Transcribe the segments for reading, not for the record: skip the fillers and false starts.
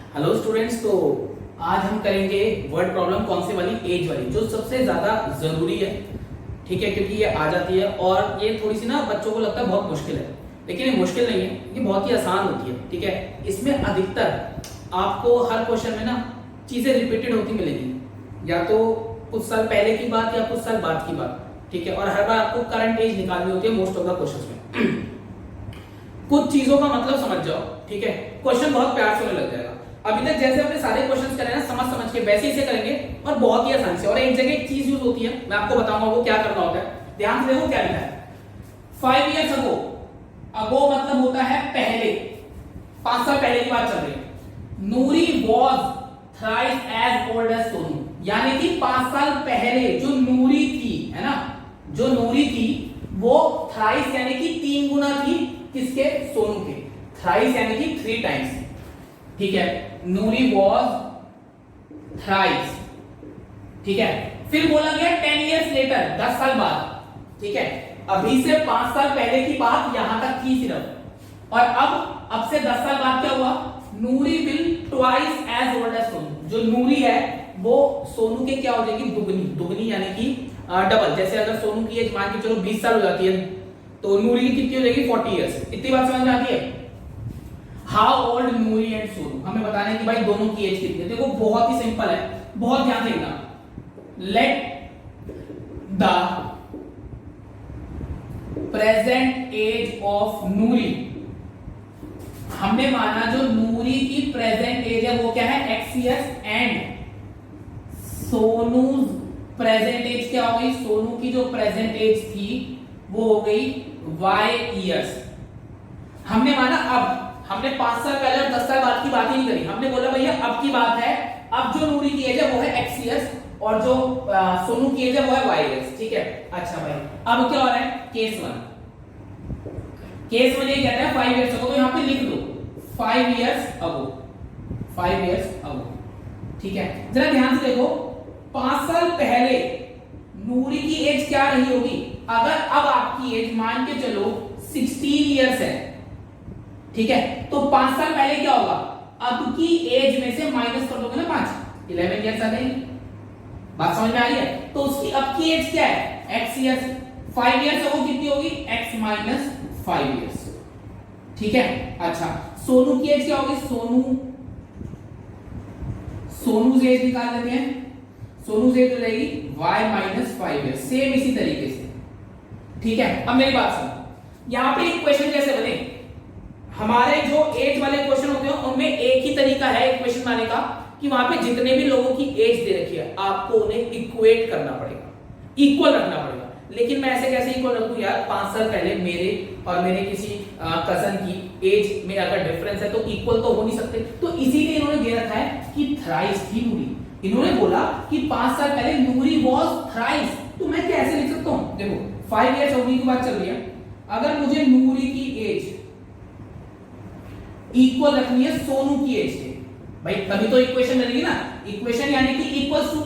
Hello students, तो आज हम करेंगे वर्ड प्रॉब्लम कौन सी वाली, एज वाली, जो सबसे ज्यादा जरूरी है। ठीक है, क्योंकि ये आ जाती है और ये थोड़ी सी ना बच्चों को लगता है बहुत मुश्किल है, लेकिन ये मुश्किल नहीं है, ये बहुत ही आसान होती है। ठीक है, इसमें अधिकतर आपको हर क्वेश्चन में ना चीजें रिपीटेड होती मिलेगी, या तो कुछ साल पहले की बात या कुछ साल बाद की बात। ठीक है, और हर बार आपको करंट एज निकालनी होती है मोस्ट ऑफ द क्वेश्चंस में। कुछ चीजों का मतलब समझ जाओ। ठीक है, क्वेश्चन बहुत प्यार से होने लग जाएगा। अभी तक जैसे अपने सारे क्वेश्चंस करे ना समझ समझ के, वैसे इसे करेंगे और बहुत ही आसान से। और एक जगह एक चीज यूज होती है, मैं आपको बताऊंगा वो क्या करना होता है। ध्यान से देखो क्या लिखा है, 5 years ago। अगो मतलब होता है पहले, 5 साल पहले की बात चल रही है। नूरी was thrice as old as Sonu, यानी कि 5 साल पहले जो नूरी थी, है ना, जो नूरी थी वो थ्राइस यानी कि 3 गुना थी किसके, सोनू के। थ्राइस यानी कि 3 टाइम्स। ठीक है, नूरी was thrice। ठीक है, फिर बोला गया 10 years later, 10 साल बाद। ठीक है, अभी से 5 साल पहले की बात यहां तक थी सिर्फ, और अब से 10 साल बाद क्या हुआ, Noori will twice as old as Sonu. जो नूरी है वो सोनू के क्या हो जाएगी, दुगनी। दुगनी यानी कि डबल। जैसे अगर सोनू की एज मान के चलो 20 साल हो जाती है, तो नूरी की कितनी हो जाएगी, 40 इयर्स। इतनी बात समझ में आती है। How old Noori and Sonu, हमें बताना है कि भाई दोनों की एज कितनी है। देखो बहुत ही सिंपल है, बहुत ध्यान से देखना। Let the present age of Noori, हमने माना जो नूरी की प्रेजेंट एज है वो क्या है, x years, and Sonu present age क्या हो गई, सोनू की जो प्रेजेंट एज थी वो हो गई y years। हमने माना अब, हमने 5 साल पहले और 10 साल बाद की बात ही नहीं करी। हमने बोला भैया अब की बात है, अब जो नूरी की एज है वो है x years और जो सोनू की एज है वो है y years। ठीक है, अच्छा भाई अब क्या हो रहा है, केस 1। केस 1 ये कहता है 5 years अगो, तो यहां पे लिख दो 5 years अगो, 5 years अगो। ठीक है, जरा ध्यान से देखो, 5 साल पहले नूरी की एज क्या रही होगी। अगर अब आपकी एज मान के चलो 16 इयर्स है, ठीक है, तो 5 साल पहले क्या होगा, अब की एज में से माइनस कर दोगे ना 5, 11 इयर्स आ जाएंगे। बात समझ में आ रही है। तो उसकी अब की एज क्या है, x इयर्स। 5 इयर्स वो कितनी होगी, x माइनस 5 इयर्स। ठीक है, अच्छा सोनू की एज क्या होगी, सोनू से एज निकाल लेते हैं। सोनू से एज हो जाएगी y माइनस 5 इयर्स, सेम इसी तरीके से। ठीक है, अब मेरी बात सुनो, यहां पे एक क्वेश्चन कैसे बने। हमारे जो एज वाले क्वेश्चन होते हैं उनमें एक ही तरीका है इक्वेशन बनाने का, कि वहां पे जितने भी लोगों की एज दे रखी है आपको उन्हें इक्वेट करना पड़ेगा, इक्वल रखना पड़ेगा। लेकिन मैं ऐसे कैसे इक्वल रखूं यार, 5 साल पहले मेरे और मेरे किसी कजन की एज में अगर डिफरेंस है तो इक्वल तो हो नहीं सकते। तो इसीलिए इन्होंने दे रखा है कि थ्राइस थी नूरी। इन्होंने बोला कि 5 साल पहले नूरी वाज थ्राइस, तो मैं कैसे लिख सकता हूं, देखो 5 इयर्स होने की बात चल रही है। अगर मुझे नूरी की एज इक्वल रखनी है सोनू की एज से, भाई तभी तो इक्वेशन बनेगी ना। इक्वेशन यानी कि इक्वल्स टू,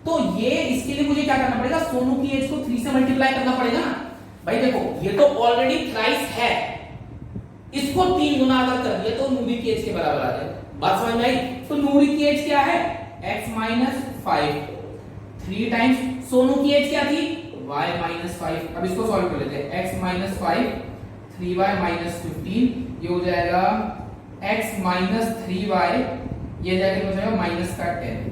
तो ये इसके लिए मुझे क्या करना पड़ेगा, सोनू की एज को 3 से मल्टीप्लाई करना पड़ेगा ना। भाई देखो ये तो ऑलरेडी थ्राइस है, इसको 3 गुना अगर कर दिया तो नूरी की एज के बराबर आ जाएगा। बात समझ में आई। तो नूरी की एज क्या है, x माइनस 5, 3 टाइम्स सोनू की एज क्या थी, y माइनस 5। अब इसको सॉल्व कर लेते हैं, x माइनस 5, 3y माइनस 15, ये हो जाएगा x माइनस 3y, ये जाके हो जाएगा माइनस का 10।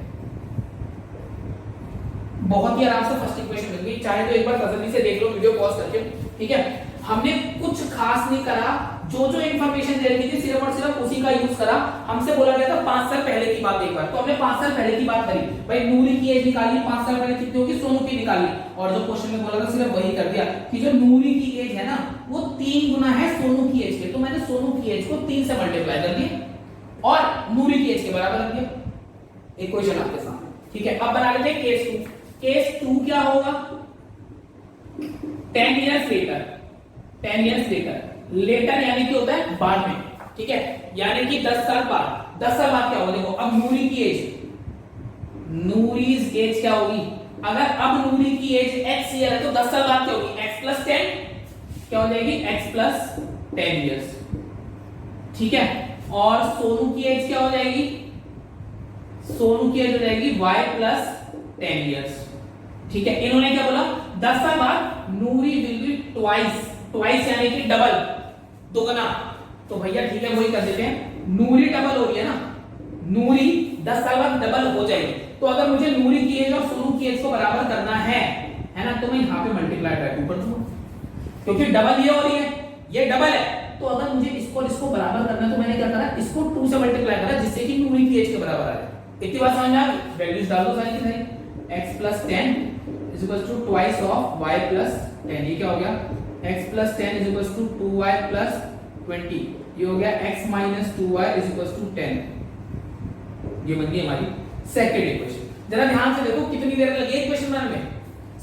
बहुत ही आराम से फर्स्ट इक्वेशन बन गई। चाहे तो एक बार तसल्ली से देख लो वीडियो पॉज करके। ठीक है, हमने कुछ खास नहीं करा, जो जो इंफॉर्मेशन दे रखी थी सिर्फ और सिर्फ उसी का यूज करा। हमसे बोला गया था 5 साल पहले की बात एक बार, तो हमने 5 साल पहले की बात करी। भाई नूरी की एज निकाली, 5 साल पहले कितनी होगी, सोनू की निकाली, और जो क्वेश्चन में बोला था सिर्फ वही कर दिया कि जो नूरी की एज है ना वो 3 गुना है सोनू की एज के। तो मैंने सोनू की एज को 3 से मल्टीप्लाई कर दिया और नूरी की एज के बराबर रख दिया। इक्वेशन आपके सामने। ठीक है, अब बना लेते हैं केस 2। केस 2 क्या होगा, 10 years later. 10 years later, later यानी कि होता है बाद में। ठीक है, यानी कि 10 साल बाद। 10 साल बाद क्या होगा, देखो अब नूरी की एज, नूरीज एज क्या होगी, अगर अब नूरी की एज x ईयर है तो 10 साल बाद क्या होगी, x प्लस 10 क्या हो जाएगी, x प्लस 10 इयर्स। ठीक है, और सोनू की एज क्या हो जाएगी, सोनू की एज हो जाएगी y प्लस 10 ईयर्स। ठीक है, इन्होंने क्या बोला 10 साल बाद नूरी विल बी ट्वाइस यानी कि डबल, दोगुना। तो भैया ठीक है, वही कर देते हैं, नूरी डबल हो रही है ना, नूरी 10 साल बाद डबल हो जाएगी। तो अगर मुझे नूरी की एज और सोनू की एज को बराबर करना है ना, तो मैं यहाँ पे मल्टीप्लाई बाय 2 कर दूंगा, क्योंकि डबल ये हो रही है, ये डबल है। तो अगर मुझे इसको इसको बराबर करना है तो मैंने क्या करा, इसको 2 से मल्टीप्लाई करा, जिससे कि नूरी की एज के बराबर आ जाए। इतनी बात समझ में आ गई? वैल्यूज डाल दो सारी की सारी, x + 10 = ट्वाइस ऑफ y + 10। ये क्या हो गया, x + 10 = 2y + 20। ये हो गया x - 2y = 10। ये बन गई हमारी सेकंड इक्वेशन। जरा ध्यान से देखो कितनी देर लगी इक्वेशन बनाने में,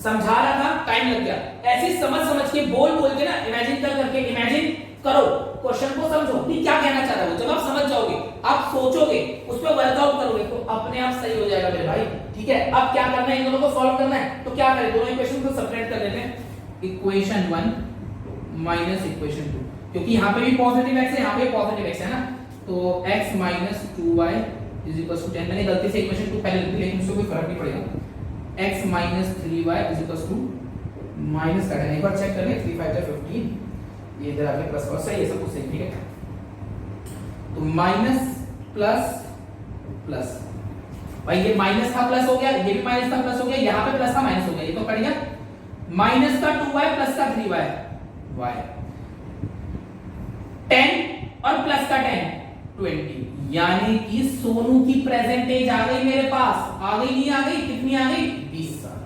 समझा रहा था, टाइम लग गया। ऐसे समझ के बोल के ना, इमेजिन करके, इमेजिन करो, क्वेश्चन को समझो कि क्या कहना चाह रहा है। जब आप समझ जाओगे, आप सोचोगे, उस पर वर्कआउट करोगे, तो अपने आप सही हो जाएगा मेरे भाई। ठीक है, अब क्या करना है, इन दोनों को सॉल्व करना है। तो क्या करें, दोनों इक्वेशन को सबट्रैक्ट कर लेते हैं, इक्वेशन 1 - इक्वेशन 2, क्योंकि यहाँ पे भी पॉजिटिव x है, यहाँ पे पॉजिटिव x है ना। तो x - 2y = 10। मैंने गलती से इक्वेशन 2 पहले लिख दी, लेकिन उससे कोई फर्क नहीं पड़ेगा। x - 3y = माइनस का 10। एक बार चेक कर ले, 3 × 5 = 15, ये इधर आके प्लस और सही है, सब कुछ सही। ठीक है, तो माइनस प्लस प्लस, भाई ये माइनस था प्लस हो गया, ये भी माइनस था प्लस हो गया, यहाँ पे प्लस था माइनस हो गया, ये तो कट गया। माइनस का 2y प्लस का 3y, y 10 और प्लस का 10 20, यानी कि सोनू की प्रेजेंट एज आ गई मेरे पास। आ गई नहीं आ गई, कितनी आ गई, 20 साल,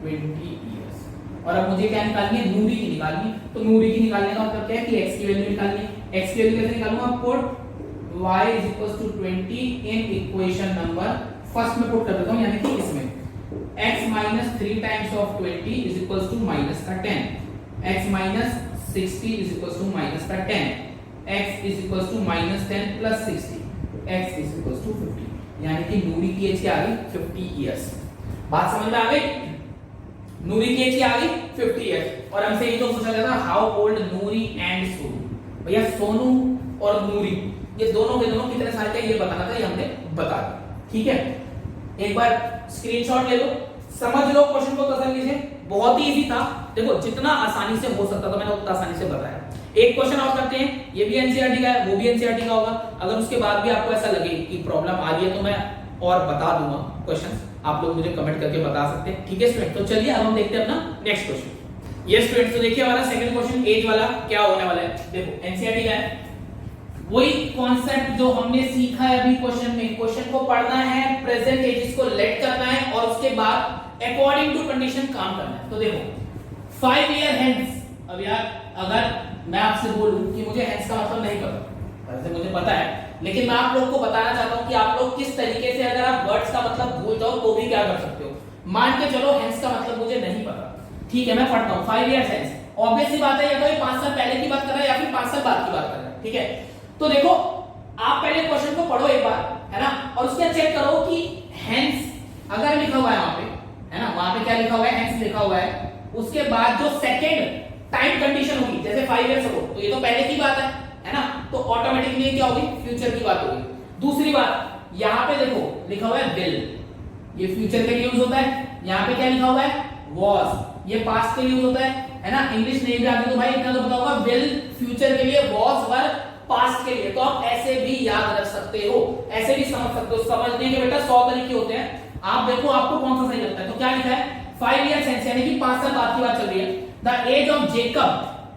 20 इयर्स। और अब मुझे क्या निकालनी है, नूरी की निकालनी। तो नूरी की निकालने का मतलब क्या है कि x की वैल्यू निकालनी है। x की वैल्यू कैसे निकालूंगा, put y = 20 in equation number first में पुट कर देता हूं, यानी कि इसमें x - 3 टाइम्स ऑफ 20 = माइनस का 10, x - 60 = माइनस का 10, x = -10 + 60, x = 50, यानी कि नूरी की एज क्या आ गई, 50 इयर्स। बात समझ में आ गई? नूरी की एज क्या आ गई, 50 इयर्स। और हमसे ये तो पूछा जाता है, how old Noori and Sonu. भैया सोनू और नूरी ये दोनों के दोनों कितने साल के, ये बताना था, ये हमने बता दिया। ठीक है, एक बार स्क्रीनशॉट ले लो, समझ लो क्वेश्चन को तसल्ली से, बहुत ही इजी था। देखो जितना आसानी से हो सकता था मैंने उतना आसानी से बताया। एक क्वेश्चन और करते हैं, ये भी एनसीईआरटी का है, वो भी एनसीईआरटी का होगा। अगर उसके बाद भी आपको ऐसा लगे कि प्रॉब्लम आ रही है तो मैं और बता दूंगा क्वेश्चन, आप लोग मुझे कमेंट करके बता सकते हैं। ठीक है स्टूडेंट, तो चलिए अब हम देखते हैं अपना नेक्स्ट क्वेश्चन। ये स्टूडेंट तो देखिए हमारा सेकंड क्वेश्चन एज वाला क्या होने वाला है। देखो एनसीईआरटी का है, वही कॉन्सेप्ट जो हमने सीखा है अभी क्वेश्चन में। क्वेश्चन को पढ़ना है, प्रेजेंट एजेस को लेट करना है और उसके बाद अकॉर्डिंग टू कंडीशन काम करना है। तो देखो 5 ईयर हेंस, अब यार अगर मैं आपसे बोलूं कि मुझे हेंस का मतलब नहीं पता, वैसे मुझे पता है, लेकिन मैं आप लोग को बताना चाहता हूं कि आप लोग किस तरीके से, अगर आप वर्ड्स का मतलब भूल जाओ तो भी क्या कर सकते हो। मान के चलो हेंस का मतलब मुझे नहीं पता, ठीक है, मैं पढ़ता हूं 5 ईयर हेंस। ऑब्वियस सी बात है, या तो ये 5 साल पहले की बात कर रहा है या फिर 5 साल बाद की बात कर रहा है। ठीक है, तो देखो आप पहले क्वेश्चन को पढ़ो एक बार, है ना, और उसके चेक करो कि हेंस अगर लिखा हुआ है वहां पे, है ना, वहां पे क्या लिखा हुआ है, हेंस लिखा हुआ है, उसके बाद जो सेकंड टाइम कंडीशन होगी, जैसे 5 इयर्स हो तो ये तो पहले की बात है ना, तो ऑटोमेटिकली क्या होगी, फ्यूचर की बात होगी। दूसरी बात, यहां पे देखो लिखा हुआ है विल, ये फ्यूचर के लिए यूज होता है। यहां पे क्या लिखा हुआ है, वाज, ये पास्ट के लिए यूज होता है ना। इंग्लिश नहीं भी आती तो भाई इतना तो पता होगा, विल फ्यूचर के लिए, वाज वर पास्ट के लिए। तो आप ऐसे भी याद रख सकते हो, ऐसे भी समझ सकते हो। समझने के बेटा 100 तरीके होते हैं, आप देखो आपको कौन सा सही लगता है। तो क्या लिखा है, 5 इयर्स हेंस, यानी कि 5 साल बाद की बात चल रही है। The age of Jacob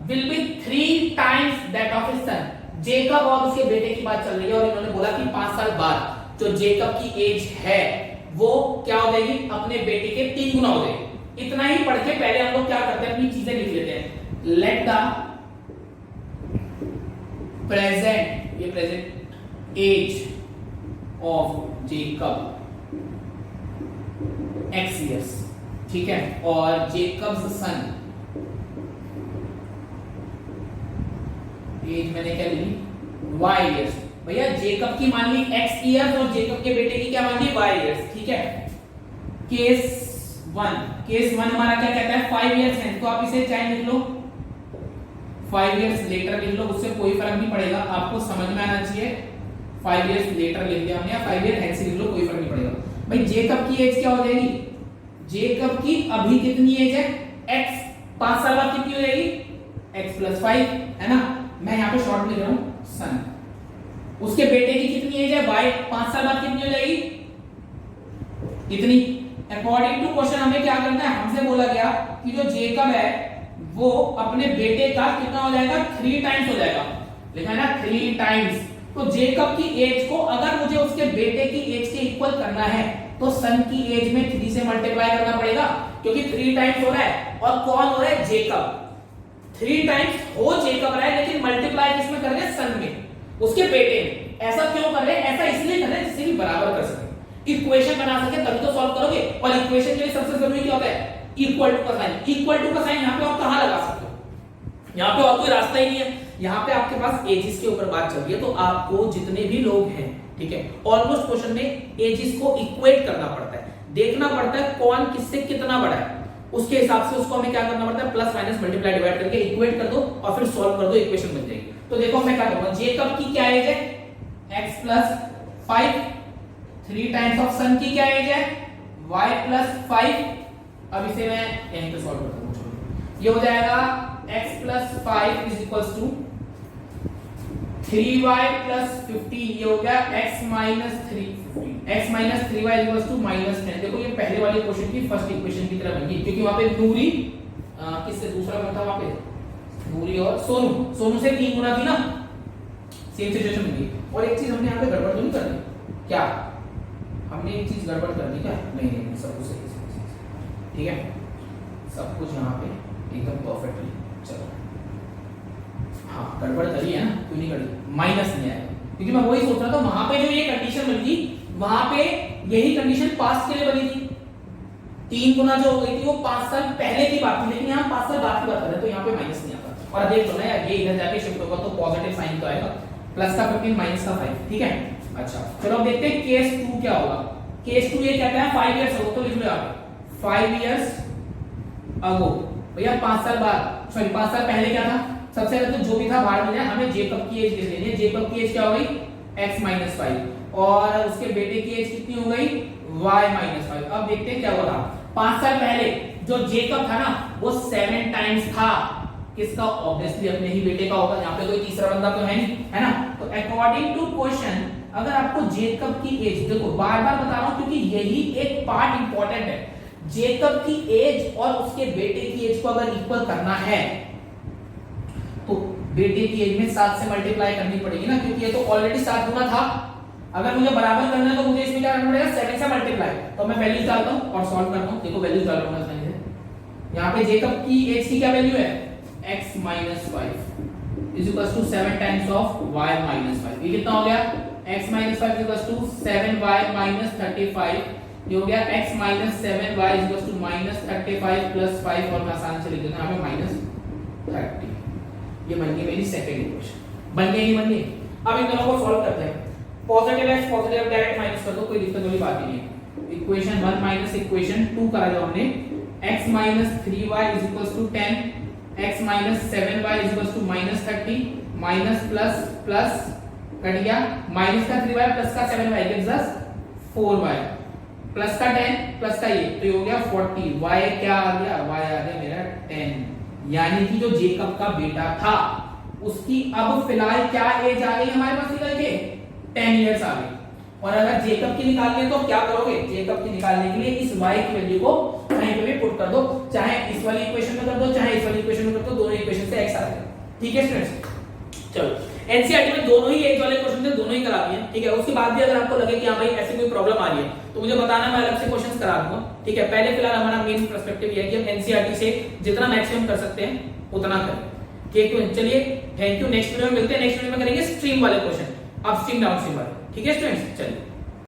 will be 3 times that of his son. Jacob और उसके बेटे की बात चल रही है, और इन्होंने बोला कि 5 साल बाद जो जेकब की एज है वो क्या हो जाएगी, अपने बेटे के 3 गुना हो जाएगी। इतना ही पढ़ के पहले हम लोग क्या करते हैं, अपनी चीजें लिख लेते हैं। लेट द प्रेजेंट, ये present age of Jacob x years, ठीक है, और जेकब्स सन एज मैंने क्या ली, y इयर्स। भैया जेकब की मान ली x इयर्स और जेकब के बेटे की क्या मान ली, y इयर्स। ठीक है, केस 1 हमारा क्या कहता है, 5 इयर्स है, तो आप इसे चाहे लिख लो 5 इयर्स लेटर लिख लो, उससे कोई फर्क नहीं पड़ेगा, आपको समझ में आना चाहिए। 5 इयर्स लेटर लिख दिया हमने, या 5 ईयर हेंस लिख लो, कोई फर्क नहीं भाई जेकब की एज क्या हो जाएगी, जेकब की अभी कितनी एज है x, 5 साल बाद कितनी हो जाएगी x + 5, है ना। मैं यहाँ पे शॉर्ट में लिख रहा हूँ सन। उसके बेटे की कितनी एज है y, 5 साल बाद कितनी हो जाएगी इतनी। अकॉर्डिंग टू क्वेश्चन हमें क्या करना है, हमसे बोला गया कि जो जेकब है वो अपने बेटे का कितना हो जाएगा 3 टाइम्स हो जाएगा, लिखा है ना 3 टाइम्स। तो जेकब की एज को अगर मुझे उसके बेटे की एज के इक्वल करना है तो सन की एज में 3 से मल्टीप्लाई करना पड़ेगा, क्योंकि 3 टाइम्स हो रहा है और कौन हो रहा है जेकब। 3 टाइम्स हो जेकब रहा है, लेकिन मल्टीप्लाई किसमें कर रहे हैं सन में, उसके बेटे में। ऐसा क्यों कर रहे हैं, ऐसा इसलिए कर रहे हैं जिससे कि बराबर कर सके, इक्वेशन बना सके, तभी तो सॉल्व करोगे। और इक्वेशन के लिए सबसे जरूरी क्या होता है, इक्वल टू का साइन। इक्वल टू का साइन यहाँ पे आप कहां लगा सकते हो, यहाँ पे और कोई रास्ता ही नहीं है। यहाँ पे आपके पास एजिस के ऊपर बात चल रही है, तो आपको जितने भी लोग हैं, ठीक है, ऑलमोस्ट क्वेश्चन में एजिस को इक्वेट करना पड़ता है, देखना पड़ता है कौन किससे कितना बड़ा है, उसके हिसाब से उसको हमें क्या करना पड़ता है, प्लस माइनस मल्टीप्लाई डिवाइड करके इक्वेट कर दो और फिर सॉल्व कर दो, इक्वेशन बन जाएगी। तो देखो मैं क्या करूंगा, जेकब की क्या एज है x + 5, 3 टाइम्स ऑफ सन की क्या एज है y + 5। अब इसे मैं यहीं पे सॉल्व करता हूं, ये हो जाएगा x + 5 = 3y + 15, ये हो गया x - 3, x - 3y = -10। देखो ये पहले वाले क्वेश्चन की फर्स्ट इक्वेशन की तरह बन गई, क्योंकि वहां पे नूरी किससे दूसरा बनता, वहां पे नूरी और सोनू से 3 गुना थी ना, सेम सिचुएशन बन गई। और एक चीज हमने यहाँ पे गड़बड़ तो नहीं कर दी क्या, हमने एक चीज गड़बड़ कर दी क्या, नहीं सब कुछ सही, ठीक है, सब कुछ यहाँ पे एकदम परफेक्टली चलो। हाँ गड़बड़ करी है ना, क्यों नहीं करी, माइनस नहीं आया, क्योंकि मैं वही सोच रहा था वहां पे जो ये कंडीशन बनी थी, वहां पे यही कंडीशन पास्ट के लिए बनी थी, 3 गुना जो हो गई थी वो 5 साल पहले की बात थी, लेकिन यहाँ 5 साल बाद की बात कर रहे हैं, तो यहाँ पे माइनस नहीं आता। और देख लो ना यार, ये इधर जाके शिफ्ट होगा तो पॉजिटिव साइन तो आएगा, प्लस का 15 माइनस का 5, ठीक है। अच्छा चलो अब देखते हैं केस 2 क्या होगा। केस 2 ये कहता है 5 इयर्स अगो, तो लिख लो आप 5 इयर्स अगो, भैया 5 साल बाद, सॉरी 5 साल पहले क्या था, सबसे पहले तो जो भी था बाहर मिला, हमें जेकब की एज लिख लेनी है। जेकब की एज क्या हो गई x - 5 और उसके बेटे की एज कितनी हो गई y - 5। अब देखते हैं क्या हो रहा। 5 साल पहले जो जेकब था ना वो 7 टाइम्स था किसका, ऑब्वियसली अपने ही बेटे का होगा, यहाँ पे कोई तीसरा बंदा तो है नहीं, है ना। तो अकॉर्डिंग टू क्वेश्चन अगर आपको जेकब की एज, देखो बार बार बता रहा हूं क्योंकि यही एक पार्ट इंपॉर्टेंट है, जेकब की एज और उसके बेटे की एज को अगर इक्वल करना है तो बेटे की एज में 7 से मल्टीप्लाई करनी पड़ेगी ना, क्योंकि ये तो ऑलरेडी 7 गुना था। अगर मुझे बराबर करना है तो मुझे इसमें क्या करना पड़ेगा, 7 से मल्टीप्लाई। तो मैं वैल्यू डालता हूं और सॉल्व करता हूं। देखो वैल्यू डाल रहा हूं मैं आसानी से। यहां पे जेकब की एज की क्या वैल्यू है, x - 5 = 7 टाइम्स ऑफ y - 5। ये कितना हो गया, x - 5 = 7y - 35। ये हो गया x - 7y = -35 + 5, और मैं आसानी से लिख देता हूं यहां पे -30। ये बन गई मेरी सेकंड इक्वेशन, बन गई नहीं बन गई। अब इन दोनों को सॉल्व करते हैं। Positive x positive direct minus कर दो, कोई दिक्कत वाली बात ही नहीं है। इक्वेशन 1 माइनस इक्वेशन 2 करा जो हमने, x - 3y = 10, x - 7y = -30, minus plus plus cut गया, माइनस का 3y प्लस का 7y gives us 4y, plus का 10 प्लस का ये, तो ये हो गया 40। y क्या आ गया, y आ गया मेरा 10। यानी कि जो जेकब का बेटा था उसकी अब फिलहाल क्या एज आ गई हमारे पास निकल के, 10 इयर्स आ गई। और अगर जेकब की निकालनी है तो क्या करोगे, जेकब की निकालने के लिए इस y की वैल्यू को कहीं पे भी पुट कर दो, चाहे इस वाली इक्वेशन में कर दो चाहे इस वाली इक्वेशन में कर दो, दोनों इक्वेशन से x आ जाएगा। ठीक है स्टूडेंट्स, चलो एनसीईआरटी में दोनों ही एज वाले क्वेश्चन थे, दोनों ही करा दिए, ठीक है। उसके बाद भी अगर आपको लगे कि हां भाई ऐसी कोई प्रॉब्लम आ रही है तो मुझे बताना, मैं अलग से क्वेश्चंस करा दूंगा, ठीक है। पहले फिलहाल हमारा मेन पर्सपेक्टिव ये है कि हम एनसीईआरटी से जितना मैक्सिमम कर सकते हैं उतना करें, ठीक है। चलिए थैंक यू, नेक्स्ट वीडियो में मिलते हैं। नेक्स्ट वीडियो में करेंगे स्ट्रीम वाले क्वेश्चन, अपस्ट्रीम डाउनस्ट्रीम वाले, ठीक है स्टूडेंट्स, चलिए।